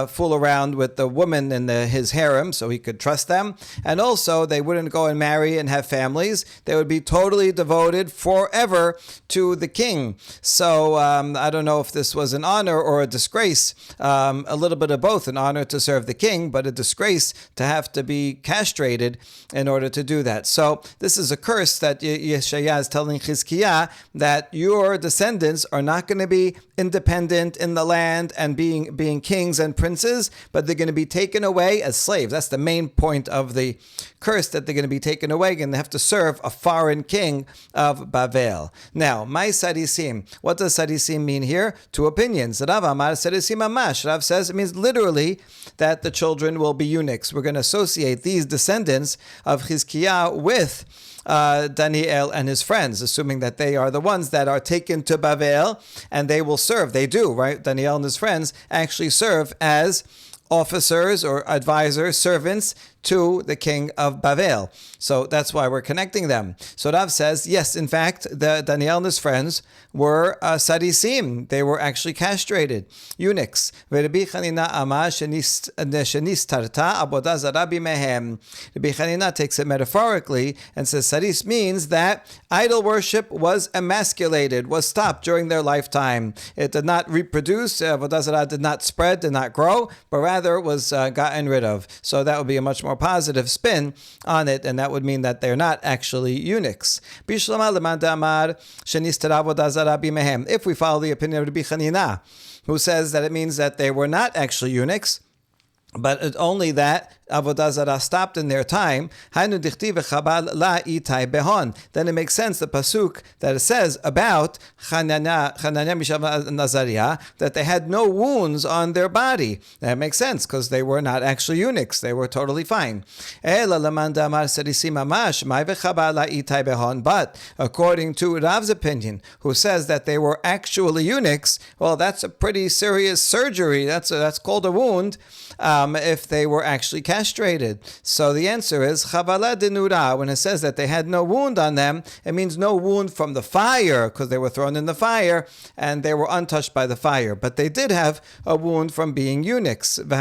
fool around with the woman in his harem, so he could trust them. And also, they wouldn't go and marry and have families. They would be totally devoted forever to the king. So I don't know if this was an honor or a disgrace. A little bit of both, an honor to serve the king, but a disgrace to have to be castrated in order to do that. So this is a curse that Yeshaya is telling Chizkiah, that your descendants are not going to be independent in the land and being kings and princes, but they're going to be taken away as slaves. That's the main point of the curse, that they're going to be taken away and they have to serve a foreign king of Bavel. Now, my sadisim. What does sadisim mean here? Two opinions. Rav Amar sadisim amash. Rav says it means literally that the children will be eunuchs. We're going to associate these descendants of Chizkiah with Daniel and his friends, assuming that they are the ones that are taken to Bavel and they will serve. They do, right? Daniel and his friends actually serve as officers or advisors, servants to the king of Bavel. So that's why we're connecting them. So Rav says, yes, in fact, Daniel and his friends were sadisim. They were actually castrated, eunuchs. Rabbi Chanina takes it metaphorically and says sadis means that idol worship was emasculated, was stopped during their lifetime. It did not reproduce, avodah zarah did not spread, did not grow, but rather was gotten rid of. So that would be a much more positive spin on it, and that would mean that they're not actually eunuchs. If we follow the opinion of Rabbi Chanina, who says that it means that they were not actually eunuchs, but it's only that avodah zarah stopped in their time. Then it makes sense the pasuk that it says about Hananiah, Mishael, and Azariah that they had no wounds on their body. That makes sense because they were not actually eunuchs; they were totally fine. But according to Rav's opinion, who says that they were actually eunuchs, well, that's a pretty serious surgery. That's called a wound. If they were actually castrated. So the answer is chavala denura. When it says that they had no wound on them, it means no wound from the fire, because they were thrown in the fire and they were untouched by the fire. But they did have a wound from being eunuchs. Hold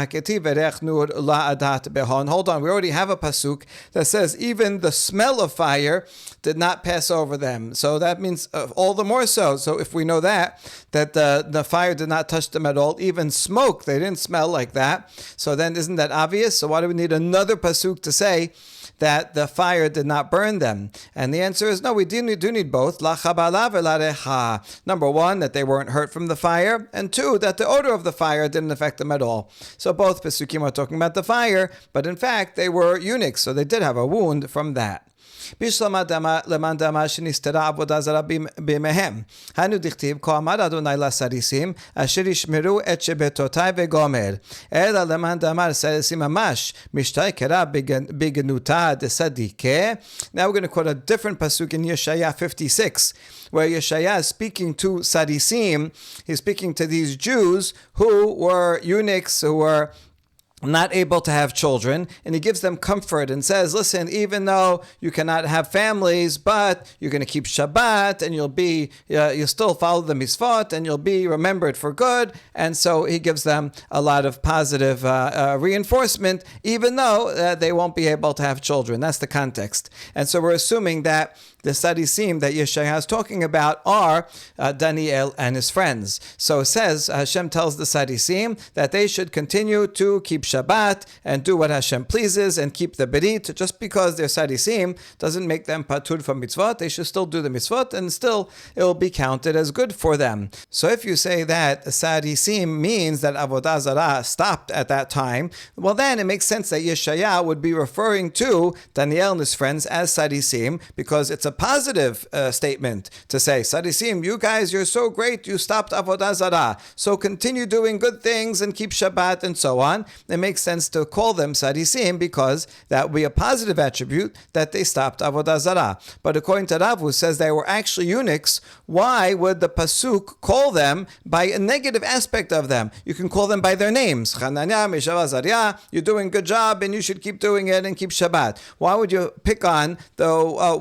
on, we already have a pasuk that says even the smell of fire did not pass over them. So that means all the more so. So if we know that the fire did not touch them at all, even smoke, they didn't smell like that. So then isn't that obvious? So why do we need another pasuk to say that the fire did not burn them? And the answer is no, we do need both. La chabala v'la recha. Number one, that they weren't hurt from the fire, and two, that the odor of the fire didn't affect them at all. So both pasukim are talking about the fire, but in fact they were eunuchs, so they did have a wound from that. Bishlama leman dama shenistera avodah zarah b'mehem. Hanu dichtiv ko amar Adonai lasarisim asher yishmeru et shebetotai vegomer. Ela leman damar sarisim mamash mishtaikera bigenuta desadike. Now we're going to quote a different pasuk in Yeshaya 56, where Yeshaya is speaking to Sadisim. He's speaking to these Jews who were eunuchs, who were not able to have children, and he gives them comfort and says, listen, even though you cannot have families, but you're going to keep Shabbat, and you'll still follow the mitzvot, and you'll be remembered for good. And so he gives them a lot of positive reinforcement, even though they won't be able to have children. That's the context. And so we're assuming that the Sadisim that Yeshaya is talking about are Daniel and his friends. So it says, Hashem tells the Sadisim that they should continue to keep Shabbat and do what Hashem pleases and keep the Berit. Just because they're Sadisim doesn't make them patur from mitzvot. They should still do the mitzvot, and still it will be counted as good for them. So if you say that Sadisim means that Avodah Zarah stopped at that time, well then it makes sense that Yeshaya would be referring to Daniel and his friends as Sadisim, because it's a positive statement to say, Sadisim, you guys, you're so great, you stopped Avodah Zarah, so continue doing good things and keep Shabbat and so on. It makes sense to call them sadisim because that would be a positive attribute that they stopped avodah zarah. But according to Rav, who says they were actually eunuchs, why would the pasuk call them by a negative aspect of them? You can call them by their names. Chananya, Mishael, Azariah, you're doing a good job and you should keep doing it and keep Shabbat. Why would you pick on the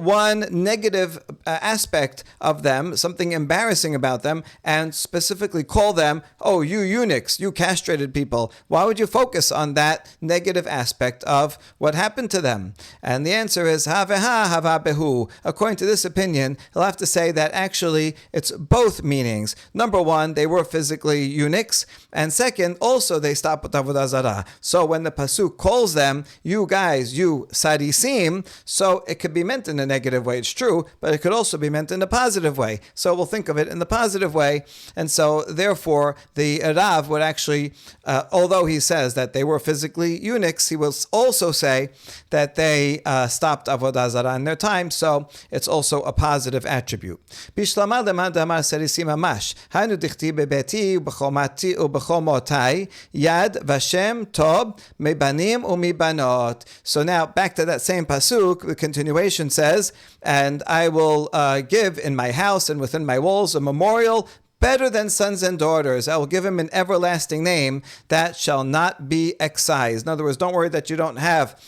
one negative aspect of them, something embarrassing about them, and specifically call them, oh, you eunuchs, you castrated people? Why would you focus on that negative aspect of what happened to them? And the answer is, ha-veha, hava-behu. According to this opinion, he'll have to say that actually it's both meanings. Number one, they were physically eunuchs, and second, also they stopped with avodah zarah. So when the pasuk calls them, you guys, you sadisim, so it could be meant in a negative way, it's true, but it could also be meant in a positive way. So we'll think of it in the positive way, and so therefore the Rav would actually, although he says that they were physically eunuchs, he will also say that they stopped avodah zarah in their time, so it's also a positive attribute. Bishlama leman damar sadisim mamash, hanu dichti bebeti ubechomati ubechomotai yad vashem tob mebanim umibanot. So now back to that same pasuk, the continuation says, and I will give in my house and within my walls a memorial better than sons and daughters. I will give him an everlasting name that shall not be excised. In other words, don't worry that you don't have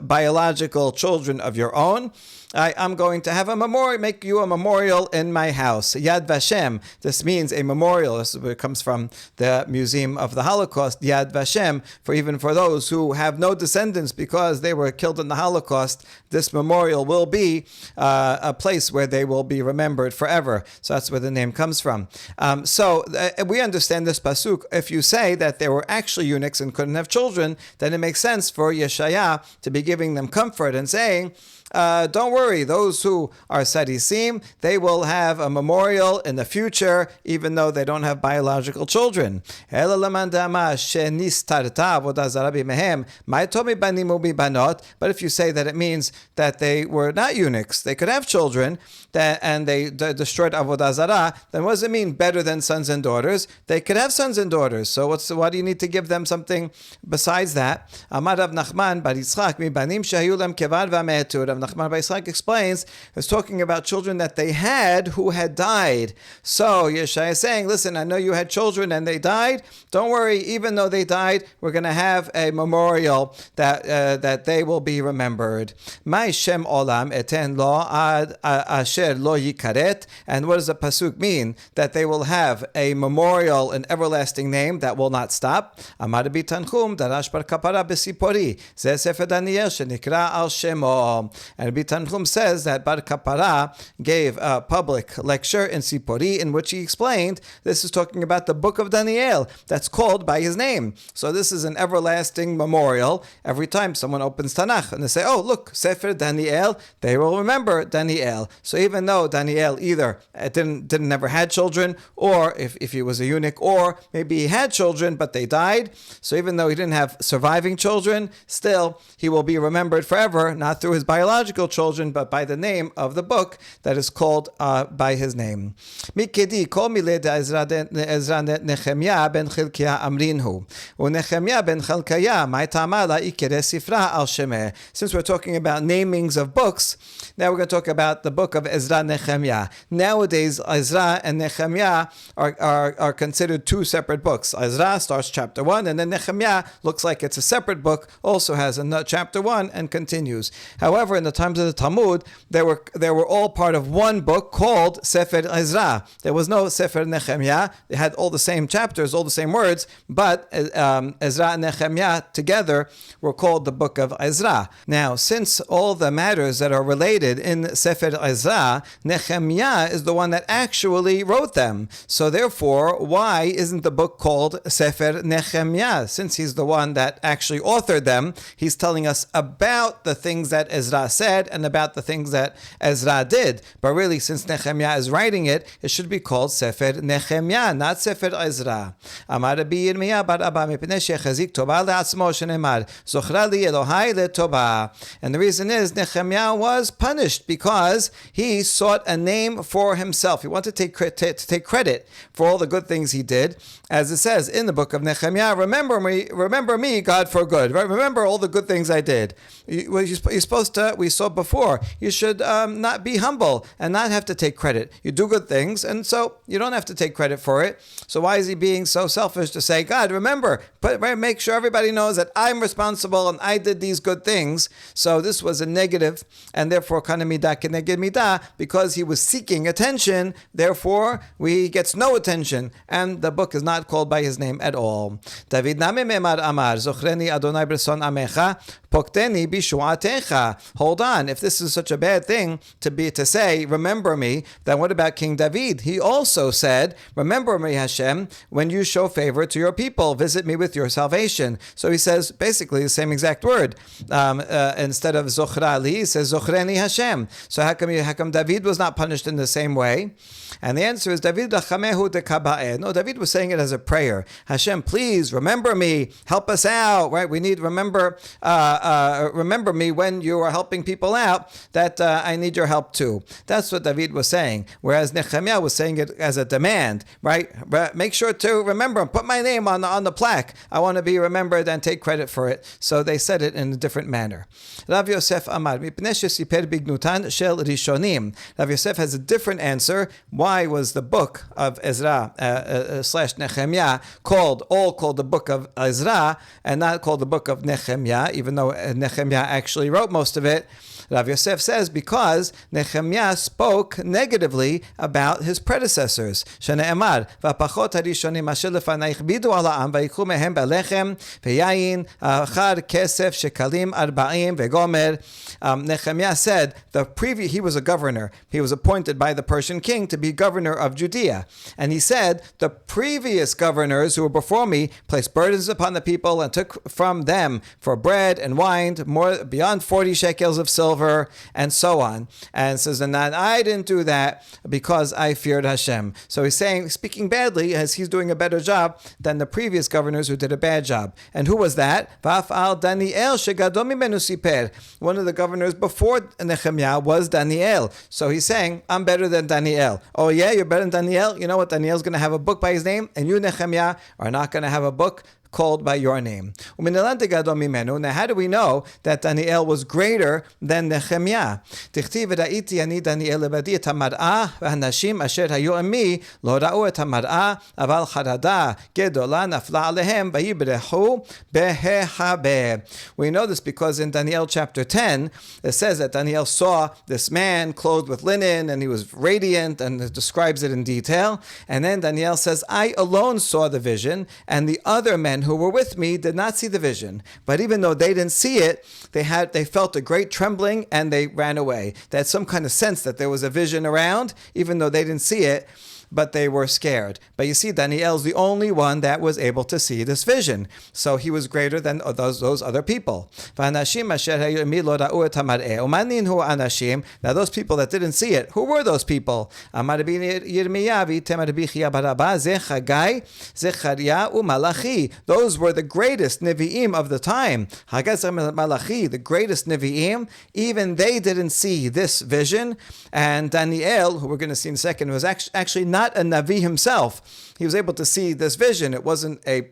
biological children of your own. I'm going to have a memorial, make you a memorial in my house. Yad Vashem. This means a memorial. This comes from the Museum of the Holocaust. Yad Vashem, even for those who have no descendants because they were killed in the Holocaust, this memorial will be a place where they will be remembered forever. So that's where the name comes from. So we understand this pasuk. If you say that they were actually eunuchs and couldn't have children, then it makes sense for Yeshaya to be giving them comfort and saying, don't worry, those who are sadisim, they will have a memorial in the future, even though they don't have biological children. But if you say that it means that they were not eunuchs, they could have children, and they destroyed avodah zarah, then what does it mean better than sons and daughters? They could have sons and daughters, so why do you need to give them something besides that? Amar Rav Nachman bar Yitzchak mibanim shahayu lam kevad v'ametu. Rav Nachman bar Yitzchak explains, it's talking about children that they had who had died. So Yeshaya is saying, listen, I know you had children and they died. Don't worry, even though they died, we're going to have a memorial that they will be remembered. My Shem Olam eten lo ad asher lo yikaret. And what does the pasuk mean? That they will have a memorial, an everlasting name that will not stop. Amar Rabbi Tanchum darash bar kapara besipori. Zeh sefer Daniel shenikra al shemo. And Rabbi Tanchum says that Bar Kapara gave a public lecture in Sipori in which he explained this is talking about the book of Daniel that's called by his name. So this is an everlasting memorial. Every time someone opens Tanakh and they say, oh, look, Sefer Daniel, they will remember Daniel. So even though Daniel either never had children, or if he was a eunuch, or maybe he had children but they died, so even though he didn't have surviving children, still he will be remembered forever, not through his biological children, but by the name of the book that is called by his name. Mikedi kol miled Ezra Nehemiah ben Chilkiah amrinhu. Nehemiah ben Chilkiah ma'itama la'ikere sifra al shemeh. Since we're talking about namings of books, now we're going to talk about the book of Ezra Nehemiah. Nowadays, Ezra and Nehemiah are considered two separate books. Ezra starts chapter 1, and then Nehemiah looks like it's a separate book, also has a chapter 1 and continues. However, in the times of the Talmud, they were all part of one book called Sefer Ezra. There was no Sefer Nehemiah. They had all the same chapters, all the same words, but Ezra and Nehemiah together were called the book of Ezra. Now, since all the matters that are related in Sefer Ezra, Nehemiah is the one that actually wrote them. So therefore, why isn't the book called Sefer Nehemiah? Since he's the one that actually authored them, he's telling us about the things that Ezra said and about the things that Ezra did. But really, since Nehemiah is writing it, it should be called Sefer Nehemiah, not Sefer Ezra. Amar Rabbi Yirmiyah bar Abba mipnei shechazik Tobah le'atzmo shenemar zochra li Elohai le'Tobah. And the reason is Nehemiah was punished because he sought a name for himself. He wanted to take credit for all the good things he did. As it says in the book of Nehemiah, remember me, God, for good. Right? Remember all the good things I did. You're supposed to, we saw before, you should not be humble and not have to take credit. You do good things, and so you don't have to take credit for it. So why is he being so selfish to say, God, remember, make sure everybody knows that I'm responsible and I did these good things. So this was a negative, and therefore kana midah keneged midah, because he was seeking attention, therefore he gets no attention, and the book is not called by his name at all. David name memar amar zochreni Adonai b'son amecha pokteni bishuatecha. Hold on, if this is such a bad thing to say, remember me, then what about King David? He also said, remember me, Hashem, when you show favor to your people, visit me with your salvation. So he says basically the same exact word. Instead of zochra li, he says zochreni Hashem. So how come David was not punished in the same way? And the answer is David rachamehu dekaba'eh. No, David was saying it as a prayer. Hashem, please remember me, help us out. Right? We need remember me when you are helping people out. That I need your help too. That's what David was saying. Whereas Nehemiah was saying it as a demand. Right? Make sure to remember. Put my name on the plaque. I want to be remembered and take credit for it. So they said it in a different manner. Rav Yosef Amar mipnei shesiper bignutan shel rishonim. Rav Yosef has a different answer. Why was the book of Ezra / Nehemiah called the book of Ezra and not called the book of Nehemiah, even though Nehemiah actually wrote most of it? Rav Yosef says because Nehemiah spoke negatively about his predecessors. Shene'emar v'apachot harishonim asher lefanayich bidu al ha'am v'yikhu mehem belechem v'yayin achar kesef shekalim arba'im v'gomer. Nehemiah said he was a governor. He was appointed by the Persian king to be governor of Judea. And he said, the previous governors who were before me placed burdens upon the people and took from them for bread and wine more beyond 40 shekels of silver, and so on. And says, and I didn't do that because I feared Hashem. So he's saying, speaking badly, as he's doing a better job than the previous governors who did a bad job. And who was that? Va'afal Daniel shegado mimenu siper. One of the governors before Nehemiah was Daniel. So he's saying, I'm better than Daniel. Oh yeah, you're better than Daniel? You know what? Daniel's going to have a book by his name, and you, Nehemiah, are not going to have a book called by your name. Now, how do we know that Daniel was greater than Nehemiah? We know this because in Daniel chapter 10, it says that Daniel saw this man clothed with linen and he was radiant, and it describes it in detail. And then Daniel says, I alone saw the vision, and the other men who were with me did not see the vision. But even though they didn't see it, they felt a great trembling and they ran away. They had some kind of sense that there was a vision around, even though they didn't see it, but they were scared. But you see, Daniel's the only one that was able to see this vision. So he was greater than those other people. Now those people that didn't see it, who were those people? Those were the greatest Nevi'im of the time. The greatest Nevi'im, even they didn't see this vision. And Daniel, who we're going to see in a second, was actually not a Navi himself. He was able to see this vision. It wasn't a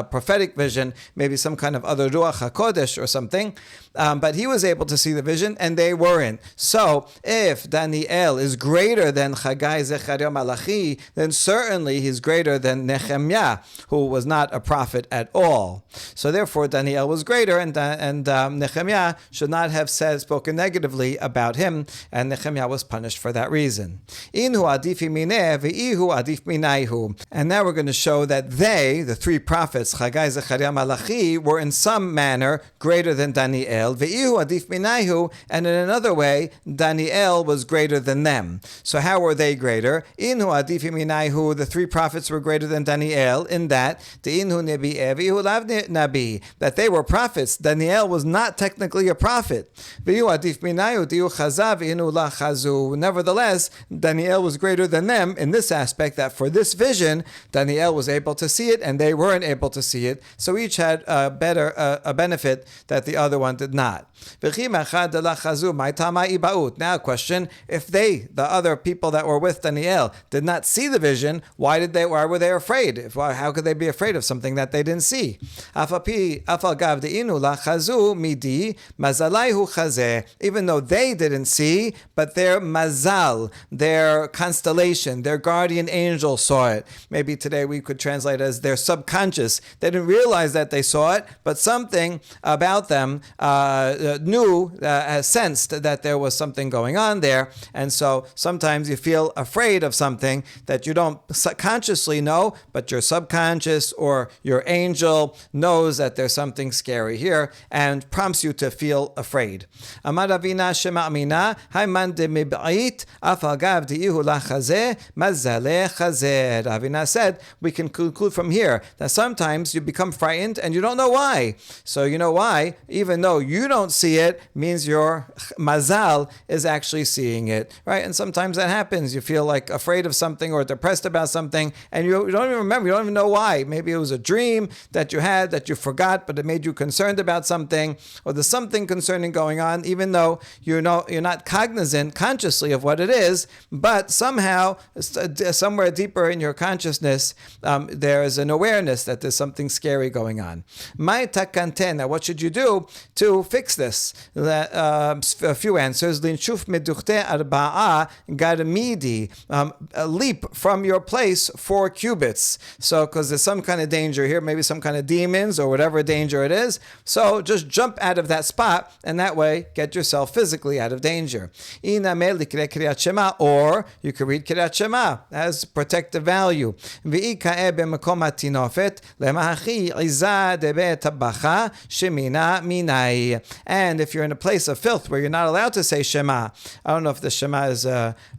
prophetic vision, maybe some kind of other Ruach HaKodesh or something, but he was able to see the vision and they weren't. So if Daniel is greater than Chagai, Zechariah, Malachi, then certainly he's greater than Nehemiah, who was not a prophet at all. So therefore Daniel was greater, and Nehemiah should not have spoken negatively about him, and Nehemiah was punished for that reason. Inhu adifi mineh ve'ihu adif minaihu. And now we're going to show that they, the three prophets, Chagai, Zechariah, Malachi, were in some manner greater than Daniel. Ve'ihu adif minaihu, and in another way, Daniel was greater than them. So how were they greater? Inhu adif minaihu, the three prophets were greater than Daniel in that Inhu nebi'eh ve'ihu lav nabi, that they were prophets. Daniel was not technically a prophet. Ve'ihu adif minaihu di'u chazav ve'inu la chazu. Nevertheless, Daniel was greater than them in this aspect, that for this vision, Daniel was able to see it and they weren't able to see it. So each had a benefit that the other one did not. Now a question, if they, the other people that were with Daniel, did not see the vision, why were they afraid? How could they be afraid of something that they didn't see? Even though they didn't see, but their mazal, their constellation, their guardian angel saw it. Maybe today we could translate as their subconscious. They didn't realize that they saw it, but something about them sensed that there was something going on there. And so sometimes you feel afraid of something that you don't consciously know, but your subconscious or your angel knows that there's something scary here and prompts you to feel afraid. Ravina said, we can conclude from here that sometimes you become frightened and you don't know why. So you know why? Even though you don't see it, means your mazal is actually seeing it, right? And sometimes that happens. You feel like afraid of something or depressed about something, and you don't even remember. You don't even know why. Maybe it was a dream that you had that you forgot, but it made you concerned about something, or there's something concerning going on, even though you're not cognizant consciously of what it is, but somehow, somewhere deeper in your consciousness, there is an awareness that there's something scary going on. Now, what should you do to fix this? A few answers. Leap from your place 4 cubits. So, because there's some kind of danger here, maybe some kind of demons or whatever danger it is. So, just jump out of that spot, and that way, get yourself physically out of danger. Or you can read Kiryat Shema as protective value. And if you're in a place of filth where you're not allowed to say Shema, I don't know if the Shema is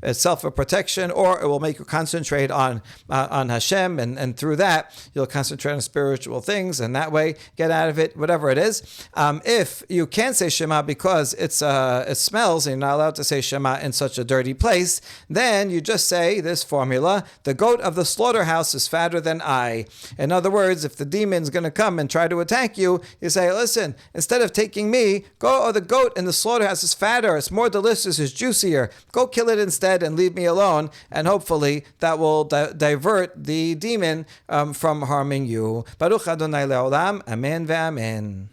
itself a protection, or it will make you concentrate on Hashem, and through that you'll concentrate on spiritual things, and that way get out of it, whatever it is. If you can't say Shema because it smells and you're not allowed to say Shema in such a dirty place, then you just say this formula: the goat of the slaughterhouse is fatter than I. In other words, if the demon's going to come and try to attack you, you say, listen, instead of taking me, the goat in the slaughterhouse is fatter, it's more delicious, it's juicier. Go kill it instead and leave me alone, and hopefully that will divert the demon from harming you. Baruch Adonai Le'olam, Amen ve'amen.